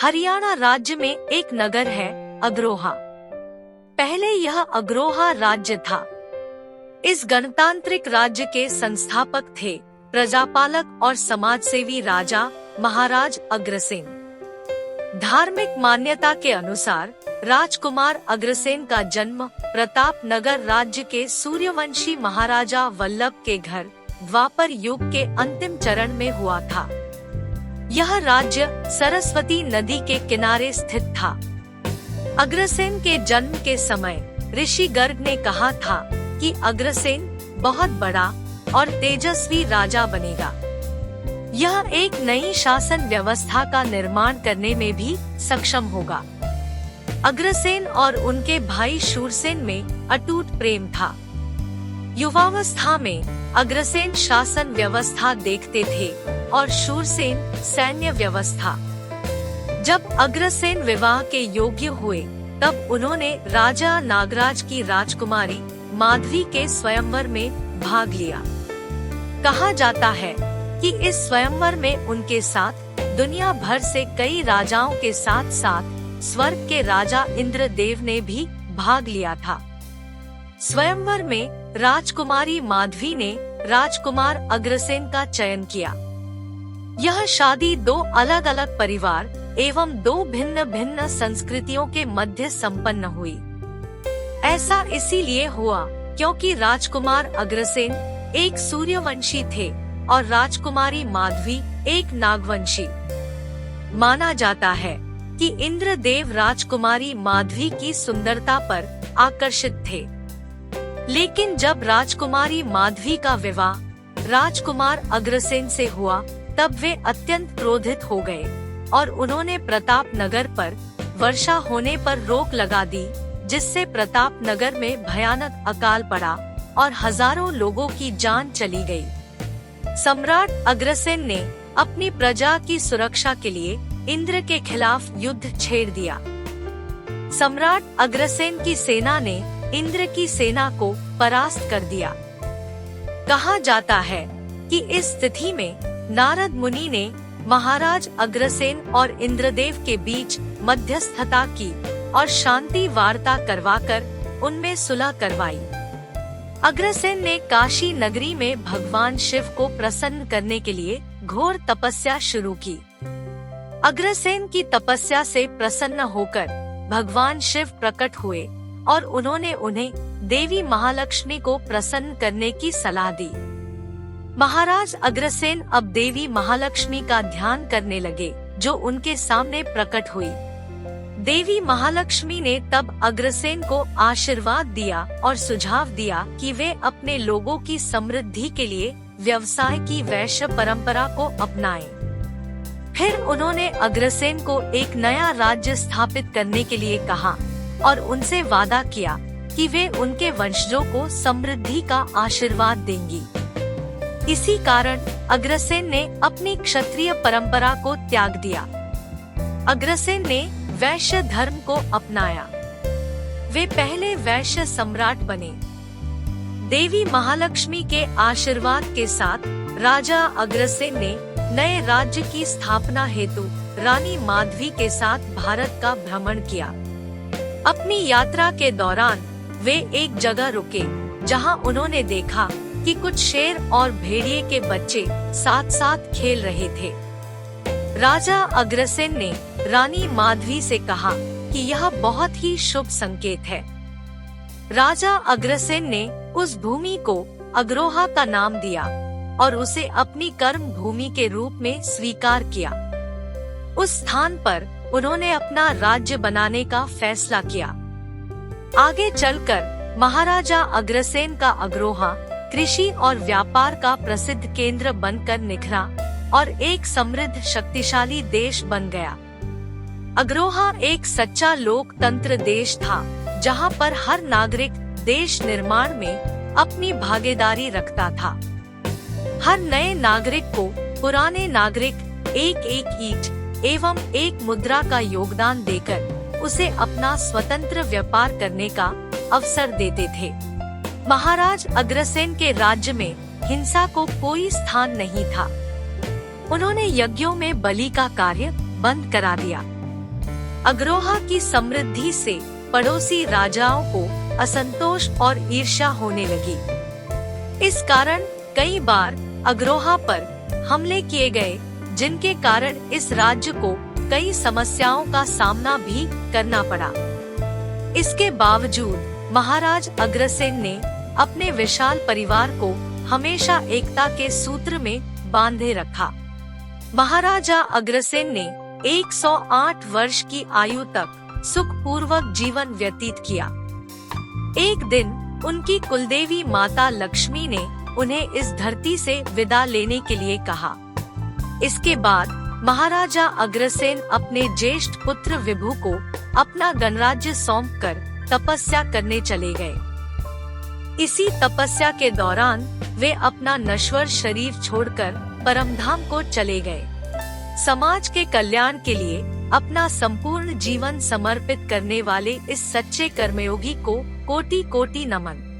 हरियाणा राज्य में एक नगर है अग्रोहा। पहले यह अग्रोहा राज्य था। इस गणतांत्रिक राज्य के संस्थापक थे प्रजापालक और समाजसेवी राजा महाराज अग्रसेन। धार्मिक मान्यता के अनुसार राजकुमार अग्रसेन का जन्म प्रताप नगर राज्य के सूर्यवंशी महाराजा वल्लभ के घर द्वापर युग के अंतिम चरण में हुआ था। यह राज्य सरस्वती नदी के किनारे स्थित था। अग्रसेन के जन्म के समय ऋषि गर्ग ने कहा था कि अग्रसेन बहुत बड़ा और तेजस्वी राजा बनेगा। यह एक नई शासन व्यवस्था का निर्माण करने में भी सक्षम होगा। अग्रसेन और उनके भाई शूरसेन में अटूट प्रेम था। युवावस्था में अग्रसेन शासन व्यवस्था देखते थे और शूरसेन सैन्य व्यवस्था। जब अग्रसेन विवाह के योग्य हुए तब उन्होंने राजा नागराज की राजकुमारी माधवी के स्वयंवर में भाग लिया। कहा जाता है कि इस स्वयंवर में उनके साथ दुनिया भर से कई राजाओं के साथ साथ स्वर्ग के राजा इंद्रदेव ने भी भाग लिया था। स्वयंवर में राजकुमारी माधवी ने राजकुमार अग्रसेन का चयन किया। यह शादी दो अलग अलग परिवार एवं दो भिन्न भिन्न संस्कृतियों के मध्य संपन्न हुई। ऐसा इसीलिए हुआ क्योंकि राजकुमार अग्रसेन एक सूर्यवंशी थे और राजकुमारी माधवी एक नागवंशी। माना जाता है कि इंद्रदेव राजकुमारी माधवी की सुंदरता पर आकर्षित थे, लेकिन जब राजकुमारी माधवी का विवाह राजकुमार अग्रसेन से हुआ तब वे अत्यंत क्रोधित हो गए और उन्होंने प्रताप नगर पर वर्षा होने पर रोक लगा दी, जिससे प्रताप नगर में भयानक अकाल पड़ा और हजारों लोगों की जान चली गई। सम्राट अग्रसेन ने अपनी प्रजा की सुरक्षा के लिए इंद्र के खिलाफ युद्ध छेड़ दिया। सम्राट अग्रसेन की सेना ने इंद्र की सेना को परास्त कर दिया। कहा जाता है कि इस स्थिति में नारद मुनि ने महाराज अग्रसेन और इंद्रदेव के बीच मध्यस्थता की और शांति वार्ता करवाकर उनमें सुलह करवाई। अग्रसेन ने काशी नगरी में भगवान शिव को प्रसन्न करने के लिए घोर तपस्या शुरू की। अग्रसेन की तपस्या से प्रसन्न होकर भगवान शिव प्रकट हुए और उन्होंने उन्हें देवी महालक्ष्मी को प्रसन्न करने की सलाह दी। महाराज अग्रसेन अब देवी महालक्ष्मी का ध्यान करने लगे, जो उनके सामने प्रकट हुई। देवी महालक्ष्मी ने तब अग्रसेन को आशीर्वाद दिया और सुझाव दिया कि वे अपने लोगों की समृद्धि के लिए व्यवसाय की वैश्य परंपरा को अपनाएं। फिर उन्होंने अग्रसेन को एक नया राज्य स्थापित करने के लिए कहा और उनसे वादा किया कि वे उनके वंशजों को समृद्धि का आशीर्वाद देंगी। इसी कारण अग्रसेन ने अपनी क्षत्रिय परंपरा को त्याग दिया। अग्रसेन ने वैश्य धर्म को अपनाया। वे पहले वैश्य सम्राट बने। देवी महालक्ष्मी के आशीर्वाद के साथ राजा अग्रसेन ने नए राज्य की स्थापना हेतु रानी माधवी के साथ भारत का भ्रमण किया। अपनी यात्रा के दौरान वे एक जगह रुके, जहां उन्होंने देखा कि कुछ शेर और भेड़िए के बच्चे साथ साथ खेल रहे थे। राजा अग्रसेन ने रानी माधवी से कहा कि यह बहुत ही शुभ संकेत है। राजा अग्रसेन ने उस भूमि को अग्रोहा का नाम दिया और उसे अपनी कर्म भूमि के रूप में स्वीकार किया। उस स्थान पर उन्होंने अपना राज्य बनाने का फैसला किया। आगे चलकर महाराजा अग्रसेन का अग्रोहा कृषि और व्यापार का प्रसिद्ध केंद्र बनकर निखरा और एक समृद्ध शक्तिशाली देश बन गया। अग्रोहा एक सच्चा लोकतंत्र देश था, जहां पर हर नागरिक देश निर्माण में अपनी भागीदारी रखता था। हर नए नागरिक को पुराने नागरिक एक एक ईंट एवं एक मुद्रा का योगदान देकर उसे अपना स्वतंत्र व्यापार करने का अवसर देते थे। महाराज अग्रसेन के राज्य में हिंसा को कोई स्थान नहीं था। उन्होंने यज्ञों में बलि का कार्य बंद करा दिया। अग्रोहा की समृद्धि से पड़ोसी राजाओं को असंतोष और ईर्ष्या होने लगी। इस कारण कई बार अग्रोहा पर हमले किए गए, जिनके कारण इस राज्य को कई समस्याओं का सामना भी करना पड़ा। इसके बावजूद महाराज अग्रसेन ने अपने विशाल परिवार को हमेशा एकता के सूत्र में बांधे रखा। महाराजा अग्रसेन ने 108 वर्ष की आयु तक सुखपूर्वक जीवन व्यतीत किया। एक दिन उनकी कुलदेवी माता लक्ष्मी ने उन्हें इस धरती से विदा लेने के लिए कहा। इसके बाद महाराजा अग्रसेन अपने ज्येष्ठ पुत्र विभु को अपना गणराज्य सौंपकर तपस्या करने चले गए। इसी तपस्या के दौरान वे अपना नश्वर शरीर छोड़कर परमधाम को चले गए। समाज के कल्याण के लिए अपना संपूर्ण जीवन समर्पित करने वाले इस सच्चे कर्मयोगी को कोटि कोटि नमन।